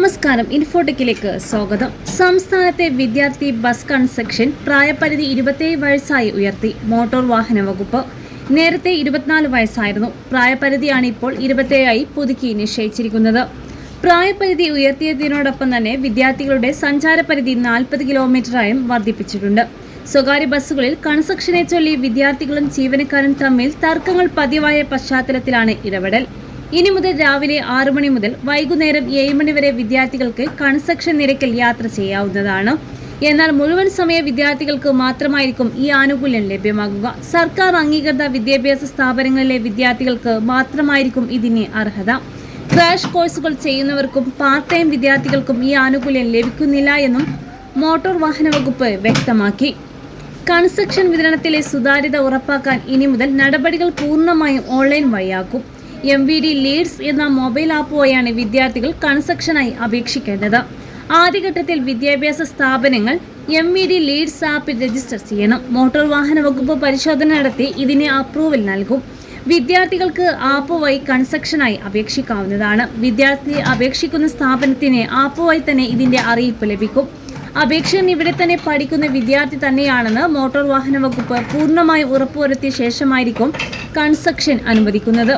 നമസ്കാരം, ഇൻഫോടെക്കിലേക്ക് സ്വാഗതം. സംസ്ഥാനത്തെ വിദ്യാർത്ഥി ബസ് കൺസെഷൻ പ്രായപരിധി 27 വയസ്സായി ഉയർത്തി മോട്ടോർ വാഹന വകുപ്പ്. നേരത്തെ 24 വയസ്സായിരുന്നു. പ്രായപരിധിയാണ് ഇപ്പോൾ 27 പുതുക്കി നിശ്ചയിച്ചിരിക്കുന്നത്. പ്രായപരിധി ഉയർത്തിയതിനോടൊപ്പം തന്നെ വിദ്യാർത്ഥികളുടെ സഞ്ചാരപരിധി 40 കിലോമീറ്ററായും വർദ്ധിപ്പിച്ചിട്ടുണ്ട്. സ്വകാര്യ ബസ്സുകളിൽ കൺസെഷനെ ചൊല്ലി വിദ്യാർത്ഥികളും ജീവനക്കാരും തമ്മിൽ തർക്കങ്ങൾ പതിവായ പശ്ചാത്തലത്തിലാണ് ഇടപെടൽ. ഇനി മുതൽ രാവിലെ 6 മണി മുതൽ വൈകുന്നേരം 7 മണി വരെ വിദ്യാർത്ഥികൾക്ക് കൺസെഷൻ നിരക്കിൽ യാത്ര ചെയ്യാവുന്നതാണ്. എന്നാൽ മുഴുവൻ സമയ വിദ്യാർത്ഥികൾക്ക് മാത്രമായിരിക്കും ഈ ആനുകൂല്യം ലഭ്യമാകുക. സർക്കാർ അംഗീകൃത വിദ്യാഭ്യാസ സ്ഥാപനങ്ങളിലെ വിദ്യാർത്ഥികൾക്ക് മാത്രമായിരിക്കും ഇതിന് അർഹത. ക്രാഷ് കോഴ്സുകൾ ചെയ്യുന്നവർക്കും പാർട്ട് ടൈം വിദ്യാർത്ഥികൾക്കും ഈ ആനുകൂല്യം ലഭിക്കുന്നില്ല എന്നും മോട്ടോർ വാഹന വകുപ്പ് വ്യക്തമാക്കി. കൺസെഷൻ വിതരണത്തിലെ സുതാര്യത ഉറപ്പാക്കാൻ ഇനി മുതൽ നടപടികൾ പൂർണ്ണമായും ഓൺലൈൻ വഴിയാക്കും. MVD ലീഡ്സ് എന്ന മൊബൈൽ ആപ്പ് വഴിയാണ് വിദ്യാർത്ഥികൾ കൺസെഷനായി അപേക്ഷിക്കേണ്ടത്. ആദ്യഘട്ടത്തിൽ വിദ്യാഭ്യാസ സ്ഥാപനങ്ങൾ MVD ലീഡ്സ് ആപ്പിൽ രജിസ്റ്റർ ചെയ്യണം. മോട്ടോർ വാഹന വകുപ്പ് പരിശോധന നടത്തി ഇതിന് അപ്രൂവൽ നൽകും. വിദ്യാർത്ഥികൾക്ക് ആപ്പ് വഴി കൺസെഷനായി അപേക്ഷിക്കാവുന്നതാണ്. വിദ്യാർത്ഥി അപേക്ഷിക്കുന്ന സ്ഥാപനത്തിന് ആപ്പ് വഴി തന്നെ ഇതിന്റെ അറിയിപ്പ് ലഭിക്കും. അപേക്ഷകൻ ഇവിടെ തന്നെ പഠിക്കുന്ന വിദ്യാർത്ഥി തന്നെയാണെന്ന് മോട്ടോർ വാഹന വകുപ്പ് പൂർണ്ണമായും ഉറപ്പുവരുത്തിയ ശേഷമായിരിക്കും കൺസെഷൻ അനുവദിക്കുന്നത്.